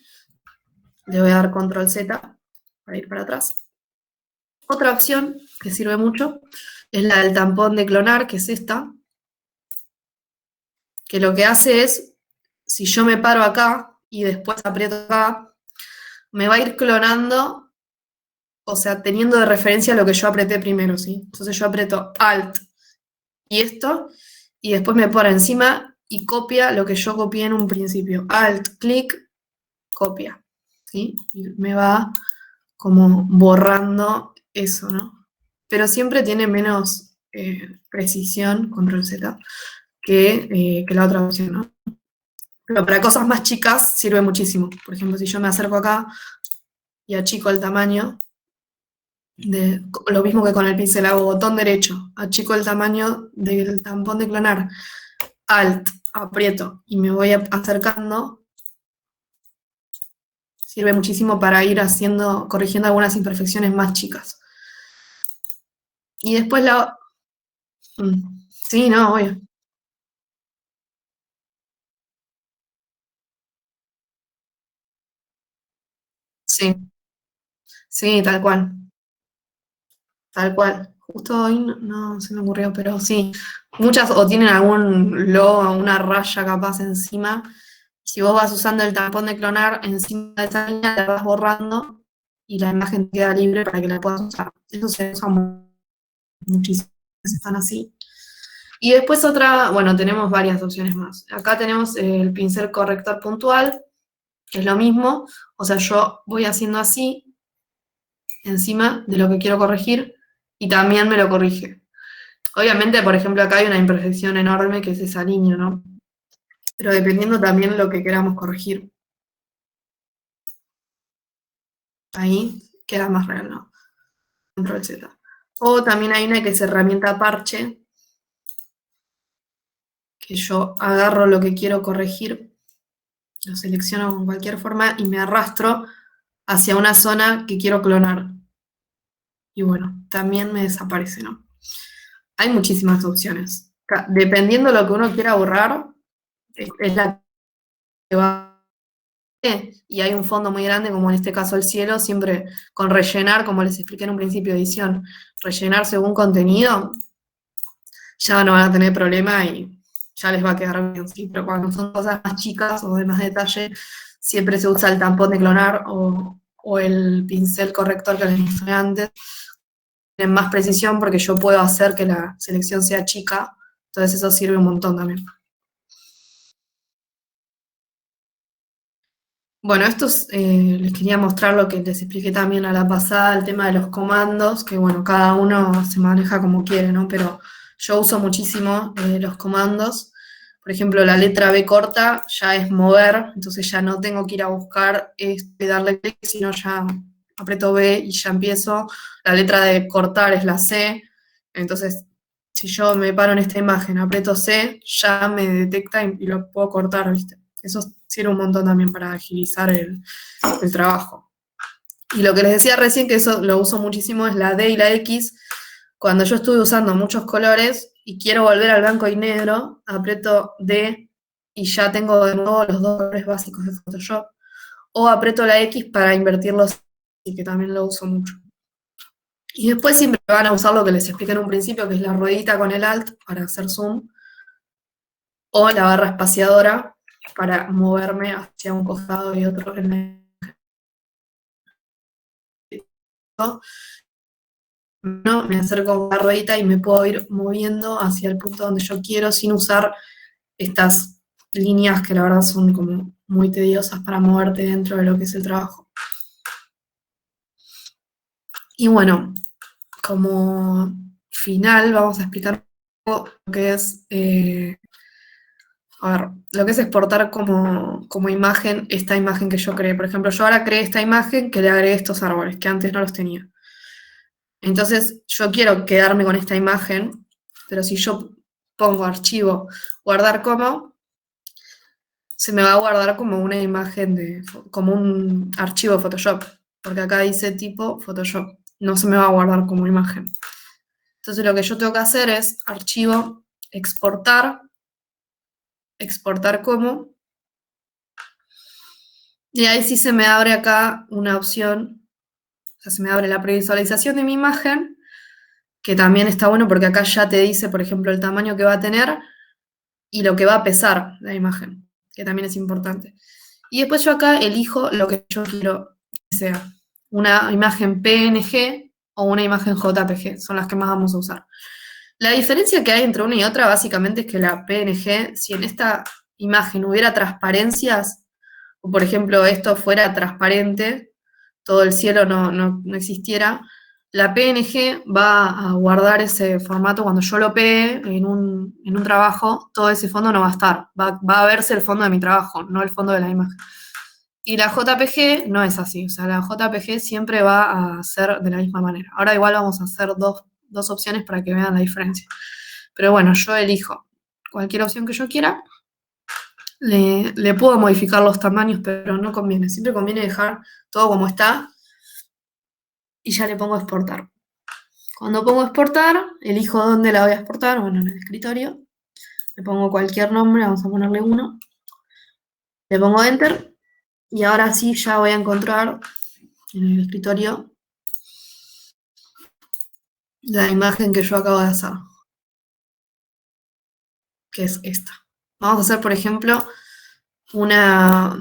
Le voy a dar control Z para ir para atrás. Otra opción que sirve mucho es la del tampón de clonar, que es esta, que lo que hace es, si yo me paro acá y después aprieto acá, me va a ir clonando, o sea, teniendo de referencia lo que yo apreté primero, ¿sí? Entonces yo aprieto Alt y esto, y después me paro encima y copia lo que yo copié en un principio. Alt, clic, copia, ¿sí? Y me va como borrando eso, ¿no? Pero siempre tiene menos precisión, control Z, que la otra opción, ¿no? Pero para cosas más chicas sirve muchísimo. Por ejemplo, si yo me acerco acá y achico el tamaño, lo mismo que con el pincel, hago botón derecho, achico el tamaño del tampón de clonar, Alt, aprieto y me voy acercando, sirve muchísimo para ir corrigiendo algunas imperfecciones más chicas. Y después sí, no, obvio. Sí, sí, tal cual. Tal cual. Justo hoy no se me ocurrió, pero sí. Muchas o tienen algún logo, una raya capaz encima. Si vos vas usando el tampón de clonar encima de esa línea, la vas borrando y la imagen queda libre para que la puedas usar. Eso se usa muchísimo, están así. Y después otra, bueno, tenemos varias opciones más. Acá tenemos el pincel corrector puntual, que es lo mismo. O sea, yo voy haciendo así, encima de lo que quiero corregir, y también me lo corrige. Obviamente, por ejemplo, acá hay una imperfección enorme que es esa línea, ¿no? Pero dependiendo también lo que queramos corregir. Ahí queda más real, ¿no? Control Z. O también hay una que es herramienta parche, que yo agarro lo que quiero corregir, lo selecciono con cualquier forma y me arrastro hacia una zona que quiero clonar. Y bueno, también me desaparece, ¿no? Hay muchísimas opciones. Dependiendo de lo que uno quiera borrar, es la que va. Y hay un fondo muy grande, como en este caso el cielo, siempre con rellenar, como les expliqué en un principio de edición, rellenar según contenido, ya no van a tener problema y ya les va a quedar bien, sí, pero cuando son cosas más chicas o de más detalle, siempre se usa el tampón de clonar o el pincel corrector que les mostré antes, tienen más precisión porque yo puedo hacer que la selección sea chica, entonces eso sirve un montón también. Bueno, estos les quería mostrar lo que les expliqué también a la pasada, el tema de los comandos, que bueno, cada uno se maneja como quiere, ¿no? Pero yo uso muchísimo los comandos. Por ejemplo, la letra B corta ya es mover, entonces ya no tengo que ir a buscar darle clic, sino ya aprieto B y ya empiezo. La letra de cortar es la C, entonces si yo me paro en esta imagen, aprieto C, ya me detecta y lo puedo cortar, ¿viste? Eso sirve un montón también para agilizar el trabajo. Y lo que les decía recién, que eso lo uso muchísimo, es la D y la X. Cuando yo estuve usando muchos colores y quiero volver al blanco y negro, aprieto D y ya tengo de nuevo los dos colores básicos de Photoshop. O aprieto la X para invertirlos, y que también lo uso mucho. Y después siempre van a usar lo que les expliqué en un principio, que es la ruedita con el Alt para hacer zoom, o la barra espaciadora para moverme hacia un costado y otro en el no, me acerco con la ruedita y me puedo ir moviendo hacia el punto donde yo quiero sin usar estas líneas que la verdad son como muy tediosas para moverte dentro de lo que es el trabajo. Y bueno, como final vamos a explicar un poco lo que es, a ver, lo que es exportar como imagen esta imagen que yo creé. Por ejemplo, yo ahora creé esta imagen que le agregué estos árboles, que antes no los tenía. Entonces, yo quiero quedarme con esta imagen, pero si yo pongo archivo, guardar como, se me va a guardar como una imagen como un archivo de Photoshop, porque acá dice tipo Photoshop, no se me va a guardar como imagen. Entonces lo que yo tengo que hacer es archivo, exportar, exportar como, y ahí sí se me abre acá una opción, o sea, se me abre la previsualización de mi imagen, que también está bueno porque acá ya te dice, por ejemplo, el tamaño que va a tener y lo que va a pesar la imagen, que también es importante. Y después yo acá elijo lo que yo quiero que sea, una imagen PNG o una imagen JPG, son las que más vamos a usar. La diferencia que hay entre una y otra básicamente es que la PNG, si en esta imagen hubiera transparencias, o por ejemplo esto fuera transparente, todo el cielo no existiera, la PNG va a guardar ese formato cuando yo lo pegue en un trabajo, todo ese fondo no va a estar, va a verse el fondo de mi trabajo, no el fondo de la imagen. Y la JPG no es así, o sea, la JPG siempre va a ser de la misma manera. Ahora igual vamos a hacer dos opciones para que vean la diferencia. Pero bueno, yo elijo cualquier opción que yo quiera. Le puedo modificar los tamaños, pero no conviene. Siempre conviene dejar todo como está y ya le pongo exportar. Cuando pongo exportar, elijo dónde la voy a exportar, bueno, en el escritorio. Le pongo cualquier nombre, vamos a ponerle uno. Le pongo enter y ahora sí ya voy a encontrar en el escritorio la imagen que yo acabo de hacer, que es esta. Vamos a hacer, por ejemplo, una,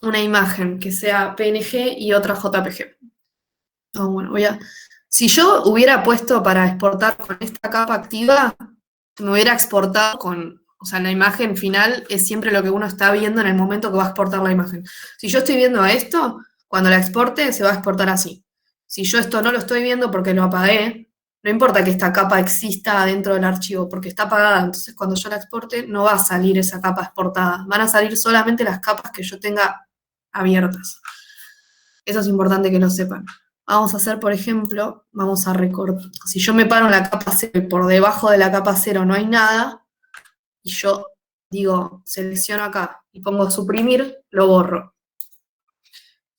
una imagen que sea PNG y otra JPG. Bueno, si yo hubiera puesto para exportar con esta capa activa, me hubiera exportado con, o sea, la imagen final es siempre lo que uno está viendo en el momento que va a exportar la imagen. Si yo estoy viendo esto, cuando la exporte se va a exportar así. Si yo esto no lo estoy viendo porque lo apagué, no importa que esta capa exista dentro del archivo, porque está apagada, entonces cuando yo la exporte no va a salir esa capa exportada, van a salir solamente las capas que yo tenga abiertas. Eso es importante que lo sepan. Vamos a hacer, por ejemplo, vamos a recortar. Si yo me paro en la capa 0 y por debajo de la capa 0 no hay nada, y yo digo, selecciono acá y pongo suprimir, lo borro.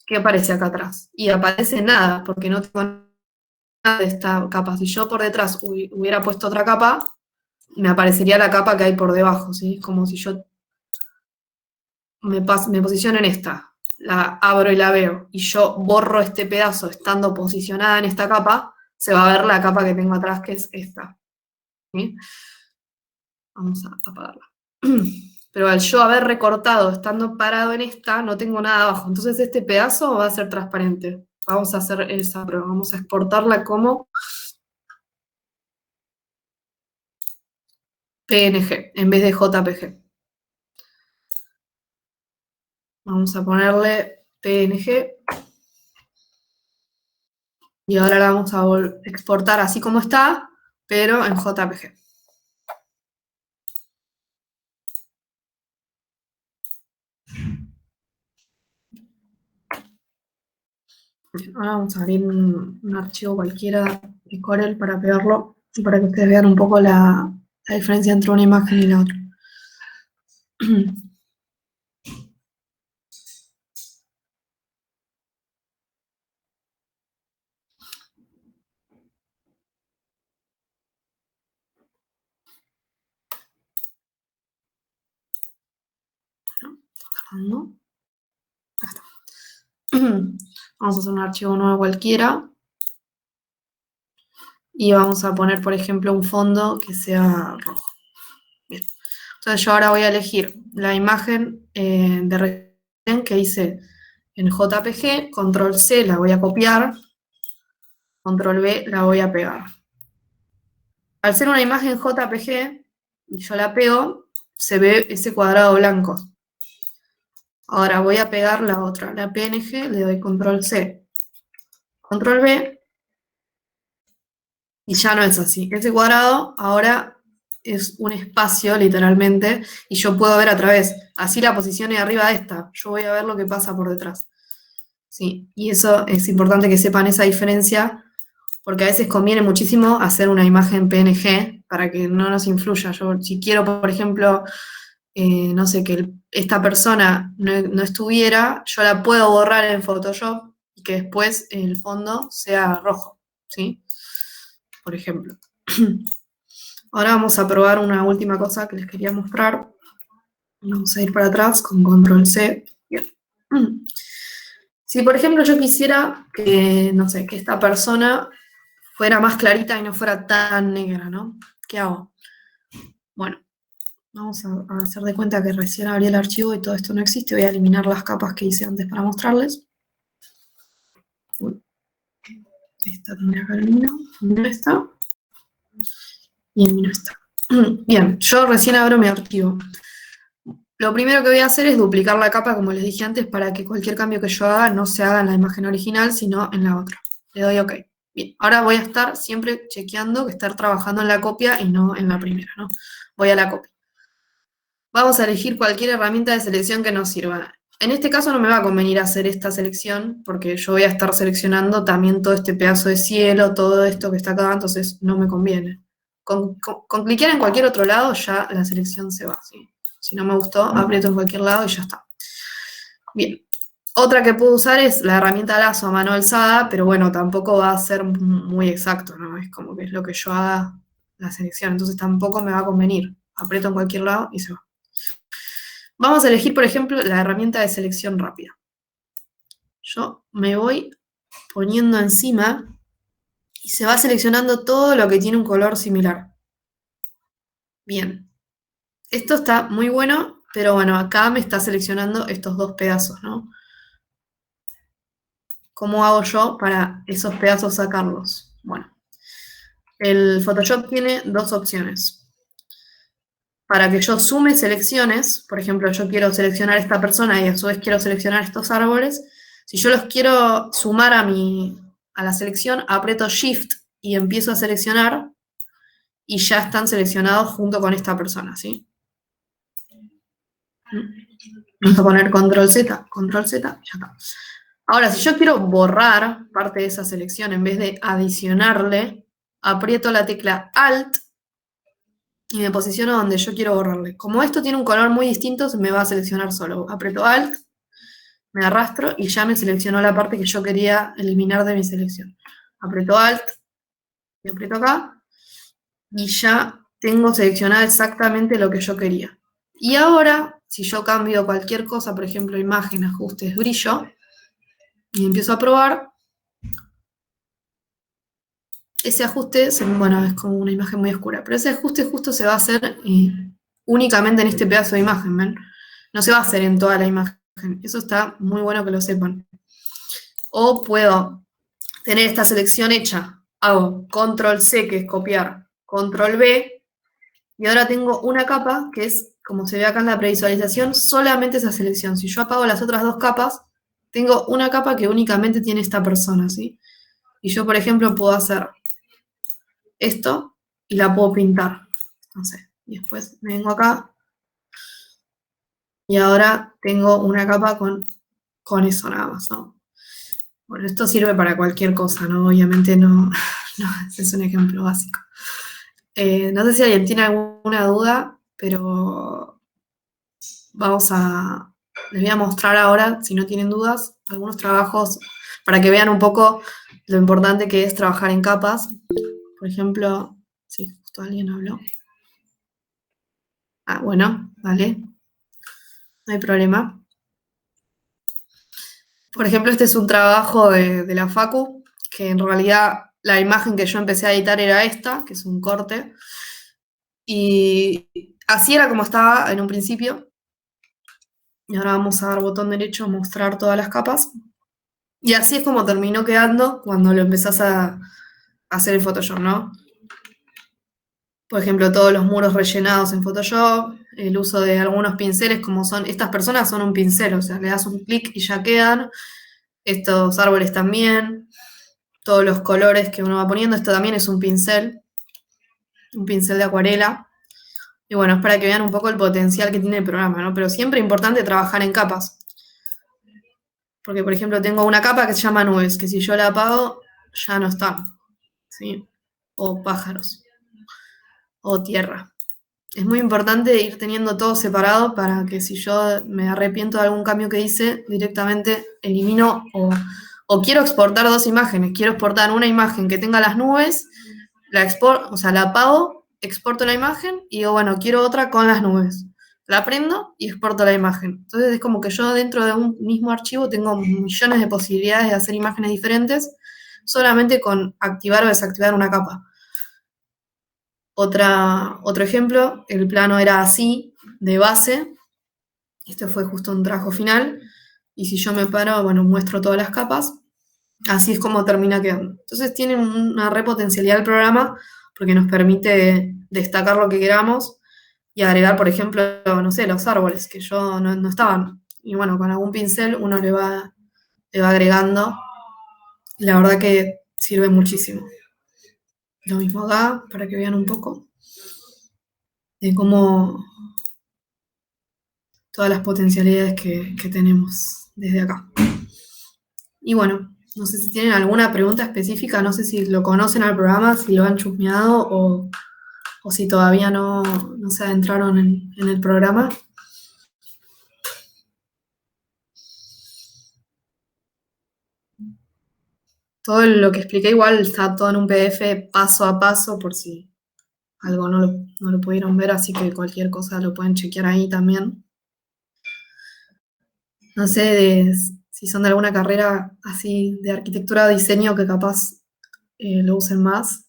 ¿Qué aparece acá atrás? Y aparece nada, porque no tengo nada de esta capa. Si yo por detrás hubiera puesto otra capa, me aparecería la capa que hay por debajo, ¿sí? Como si yo me posiciono en esta, la abro y la veo, y yo borro este pedazo estando posicionada en esta capa, se va a ver la capa que tengo atrás, que es esta. ¿Sí? Vamos a apagarla. Pero al yo haber recortado estando parado en esta, no tengo nada abajo. Entonces este pedazo va a ser transparente. Vamos a hacer esa prueba. Vamos a exportarla como PNG en vez de JPG. Vamos a ponerle PNG. Y ahora la vamos a exportar así como está, pero en JPG. Bien, ahora vamos a abrir un archivo cualquiera de Corel para pegarlo, para que ustedes vean un poco la diferencia entre una imagen y la otra. ¿No? Acá está. Vamos a hacer un archivo nuevo cualquiera. Y vamos a poner, por ejemplo, un fondo que sea rojo. Bien. Entonces yo ahora voy a elegir la imagen de recién que hice en JPG, control C la voy a copiar, control V la voy a pegar. Al ser una imagen JPG, y yo la pego, se ve ese cuadrado blanco. Ahora voy a pegar la otra, la PNG, le doy control C, control V, y ya no es así. Ese cuadrado ahora es un espacio, literalmente, y yo puedo ver a través. Así la posición es arriba de esta, yo voy a ver lo que pasa por detrás. Sí, y eso es importante que sepan esa diferencia, porque a veces conviene muchísimo hacer una imagen PNG para que no nos influya. Yo, si quiero, por ejemplo, no sé, que esta persona no estuviera, yo la puedo borrar en Photoshop y que después el fondo sea rojo, ¿sí? Por ejemplo. Ahora vamos a probar una última cosa que les quería mostrar. Vamos a ir para atrás con control C. Bien. Si, por ejemplo, yo quisiera que, no sé, que esta persona fuera más clarita y no fuera tan negra, ¿no? ¿Qué hago? Bueno, vamos a hacer de cuenta que recién abrí el archivo y todo esto no existe. Voy a eliminar las capas que hice antes para mostrarles. Esta tendría que eliminar. Elimino esta. Y elimino esta. Bien, yo recién abro mi archivo. Lo primero que voy a hacer es duplicar la capa, como les dije antes, para que cualquier cambio que yo haga no se haga en la imagen original, sino en la otra. Le doy OK. Bien, ahora voy a estar siempre chequeando que estar trabajando en la copia y no en la primera, ¿no? Voy a la copia. Vamos a elegir cualquier herramienta de selección que nos sirva. En este caso no me va a convenir hacer esta selección, porque yo voy a estar seleccionando también todo este pedazo de cielo, todo esto que está acá, entonces no me conviene. Con cliquear en cualquier otro lado ya la selección se va, ¿sí? Si no me gustó, aprieto en cualquier lado y ya está. Bien. Otra que puedo usar es la herramienta lazo a mano alzada, pero bueno, tampoco va a ser muy exacto, ¿no? Es como que es lo que yo haga la selección, entonces tampoco me va a convenir. Aprieto en cualquier lado y se va. Vamos a elegir, por ejemplo, la herramienta de selección rápida. Yo me voy poniendo encima y se va seleccionando todo lo que tiene un color similar. Bien, esto está muy bueno, pero bueno, acá me está seleccionando estos dos pedazos, ¿no? ¿Cómo hago yo para esos pedazos sacarlos? Bueno, el Photoshop tiene dos opciones. Para que yo sume selecciones, por ejemplo, yo quiero seleccionar esta persona y a su vez quiero seleccionar estos árboles, si yo los quiero sumar a la selección, aprieto Shift y empiezo a seleccionar y ya están seleccionados junto con esta persona, ¿sí? Vamos a poner Control Z, ya está. Ahora, si yo quiero borrar parte de esa selección en vez de adicionarle, aprieto la tecla Alt y me posiciono donde yo quiero borrarle. Como esto tiene un color muy distinto, se me va a seleccionar solo. Aprieto Alt, me arrastro y ya me seleccionó la parte que yo quería eliminar de mi selección. Aprieto Alt y aprieto acá y ya tengo seleccionado exactamente lo que yo quería. Y ahora, si yo cambio cualquier cosa, por ejemplo, imagen, ajustes, brillo, y empiezo a probar, ese ajuste, bueno, es como una imagen muy oscura, pero ese ajuste justo se va a hacer únicamente en este pedazo de imagen, ¿ven? No se va a hacer en toda la imagen. Eso está muy bueno que lo sepan. O puedo tener esta selección hecha. Hago Control C, que es copiar, Control V, y ahora tengo una capa que es, como se ve acá en la previsualización, solamente esa selección. Si yo apago las otras dos capas, tengo una capa que únicamente tiene esta persona, ¿sí? Y yo, por ejemplo, puedo hacer esto y la puedo pintar. Entonces, y después me vengo acá y ahora tengo una capa con eso nada más, ¿no? Bueno, esto sirve para cualquier cosa, ¿no? Obviamente no, no, ese es un ejemplo básico. No sé si alguien tiene alguna duda, pero les voy a mostrar ahora, si no tienen dudas, algunos trabajos para que vean un poco lo importante que es trabajar en capas. Por ejemplo, sí, justo alguien habló. Ah, bueno, vale, no hay problema. Por ejemplo, este es un trabajo de la Facu, que en realidad la imagen que yo empecé a editar era esta, que es un corte. Y así era como estaba en un principio. Y ahora vamos a dar botón derecho, mostrar todas las capas. Y así es como terminó quedando cuando lo empezás a hacer en Photoshop, ¿no? Por ejemplo, todos los muros rellenados en Photoshop, el uso de algunos pinceles, como son, estas personas son un pincel, o sea, le das un clic y ya quedan. Estos árboles también, todos los colores que uno va poniendo, esto también es un pincel de acuarela. Y bueno, es para que vean un poco el potencial que tiene el programa, ¿no? Pero siempre es importante trabajar en capas. Porque, por ejemplo, tengo una capa que se llama nubes, que si yo la apago, ya no está, ¿sí? O pájaros, o tierra. Es muy importante ir teniendo todo separado para que si yo me arrepiento de algún cambio que hice, directamente elimino o quiero exportar dos imágenes. Quiero exportar una imagen que tenga las nubes, la apago, exporto la imagen y digo, bueno, quiero otra con las nubes. La prendo y exporto la imagen. Entonces es como que yo dentro de un mismo archivo tengo millones de posibilidades de hacer imágenes diferentes solamente con activar o desactivar una capa. Otro ejemplo, el plano era así, de base. Este fue justo un trabajo final. Y si yo me paro, bueno, muestro todas las capas. Así es como termina quedando. Entonces tiene una repotencialidad el programa porque nos permite destacar lo que queramos y agregar, por ejemplo, no sé, los árboles que yo no estaban. Y bueno, con algún pincel uno le va agregando. Y la verdad que sirve muchísimo. Lo mismo acá, para que vean un poco de cómo todas las potencialidades que tenemos desde acá. Y bueno, no sé si tienen alguna pregunta específica, no sé si lo conocen al programa, si lo han chusmeado o si todavía no se adentraron en el programa. Todo lo que expliqué igual está todo en un PDF paso a paso por si algo no lo pudieron ver, así que cualquier cosa lo pueden chequear ahí también. No sé si son de alguna carrera así de arquitectura o diseño que capaz lo usen más.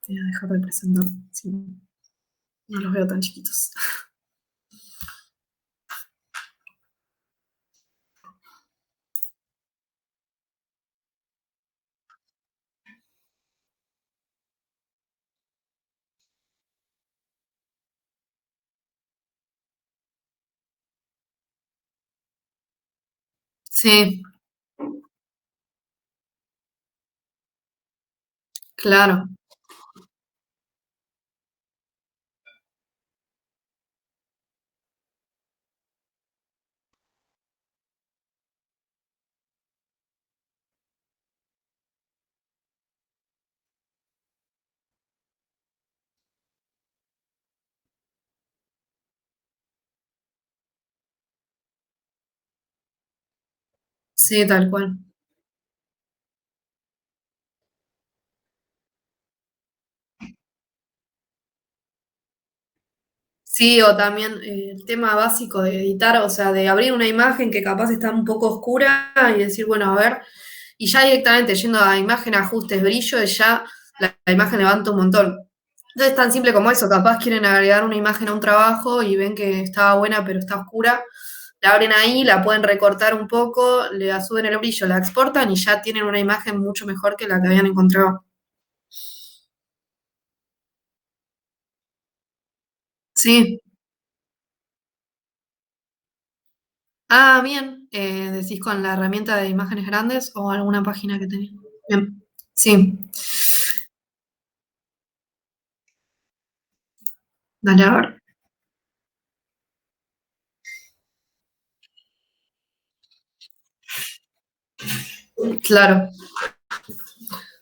Voy a dejar de presentar, sí, no los veo tan chiquitos. Sí, claro, sí, tal cual. Sí, o también el tema básico de editar, o sea, de abrir una imagen que capaz está un poco oscura y decir, bueno, a ver, y ya directamente yendo a imagen, ajustes, brillo, y ya la imagen levanta un montón. Entonces es tan simple como eso, capaz quieren agregar una imagen a un trabajo y ven que estaba buena pero está oscura, la abren ahí, la pueden recortar un poco, le suben el brillo, la exportan y ya tienen una imagen mucho mejor que la que habían encontrado. Sí. Ah, bien. ¿Decís con la herramienta de imágenes grandes o alguna página que tenés? Bien. Sí. Dale, a ver. Claro.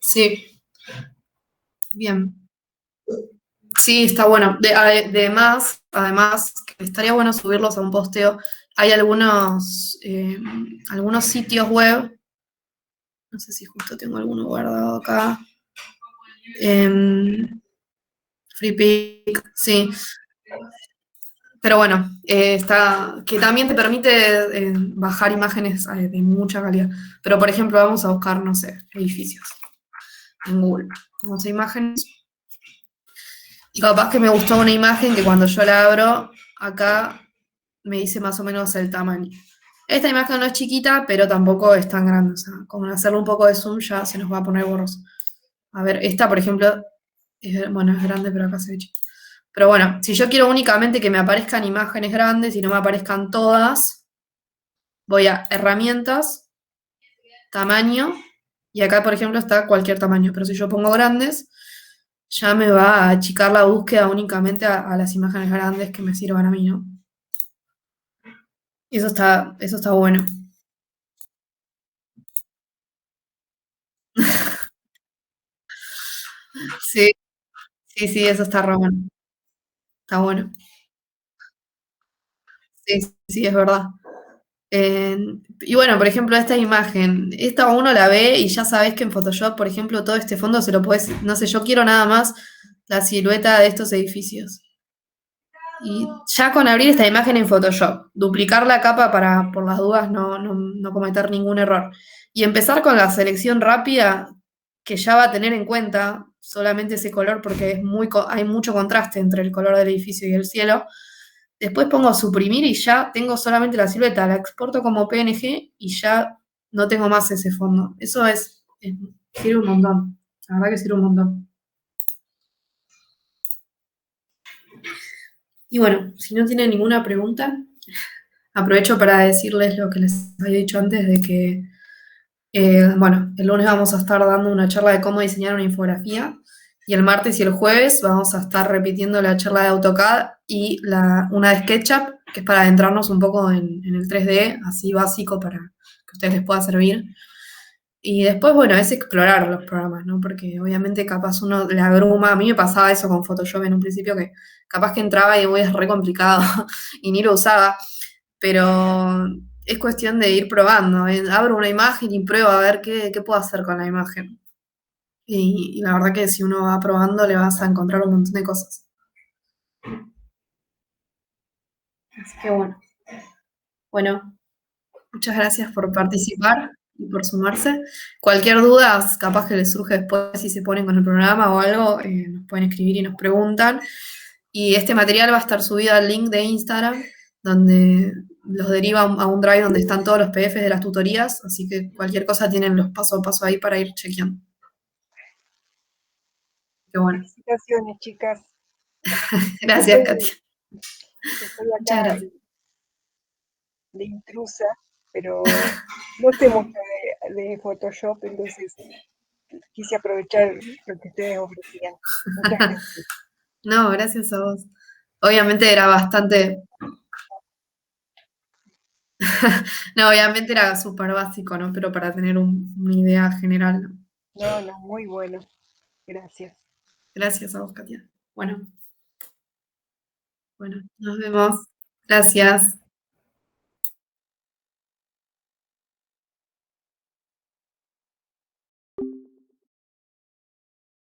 Sí. Bien. Sí, está bueno. Además, que estaría bueno subirlos a un posteo. Hay algunos sitios web, no sé si justo tengo alguno guardado acá. em, FreePic, sí. Pero bueno, que también te permite bajar imágenes de mucha calidad. Pero por ejemplo, vamos a buscar, no sé, edificios en Google. Vamos a imágenes. Y capaz que me gustó una imagen que cuando yo la abro, acá me dice más o menos el tamaño. Esta imagen no es chiquita, pero tampoco es tan grande. O sea, como hacerle un poco de zoom ya se nos va a poner borroso. A ver, esta, por ejemplo, bueno, es grande, pero acá se ve chiquita. Pero bueno, si yo quiero únicamente que me aparezcan imágenes grandes y no me aparezcan todas, voy a herramientas, tamaño, y acá, por ejemplo, está cualquier tamaño. Pero si yo pongo grandes, ya me va a achicar la búsqueda únicamente a las imágenes grandes que me sirvan a mí, ¿no? Y eso está bueno. Sí, sí, sí, eso está re bueno. Está bueno. Sí, sí, es verdad. Y bueno, por ejemplo, esta imagen, esta uno la ve y ya sabes que en Photoshop, por ejemplo, todo este fondo se lo puedes, no sé, yo quiero nada más la silueta de estos edificios. Y ya con abrir esta imagen en Photoshop, duplicar la capa para, por las dudas, no cometer ningún error. Y empezar con la selección rápida, que ya va a tener en cuenta solamente ese color, porque hay mucho contraste entre el color del edificio y el cielo. Después pongo suprimir y ya tengo solamente la silueta, la exporto como PNG y ya no tengo más ese fondo. Eso sirve un montón. La verdad que sirve un montón. Y bueno, si no tienen ninguna pregunta, aprovecho para decirles lo que les había dicho antes de que, bueno, el lunes vamos a estar dando una charla de cómo diseñar una infografía y el martes y el jueves vamos a estar repitiendo la charla de AutoCAD y una de SketchUp, que es para adentrarnos un poco en el 3D, así básico para que a ustedes les pueda servir. Y después, bueno, es explorar los programas, ¿no? Porque obviamente capaz uno le abruma. A mí me pasaba eso con Photoshop en un principio, que capaz que entraba y uy, es re complicado y ni lo usaba. Pero es cuestión de ir probando. Abro una imagen y pruebo a ver qué puedo hacer con la imagen. Y la verdad que si uno va probando le vas a encontrar un montón de cosas. Así que bueno. Bueno, muchas gracias por participar. y por sumarse. Cualquier duda, capaz que les surge después si se ponen con el programa o algo, nos pueden escribir y nos preguntan. Y este material va a estar subido al link de Instagram, donde los deriva a un drive donde están todos los PDFs de las tutorías, así que cualquier cosa tienen los paso a paso ahí para ir chequeando. Qué bueno. Felicitaciones, chicas. Gracias, Katia. Estoy Muchas acá gracias. de intrusa, pero no sé mucho de Photoshop, entonces quise aprovechar lo que ustedes ofrecían. Muchas gracias. No, gracias a vos. Obviamente era bastante. No, obviamente era súper básico, ¿no? Pero para tener una idea general, ¿no? No, muy bueno. Gracias. Gracias a vos, Katia. Bueno, nos vemos. Gracias.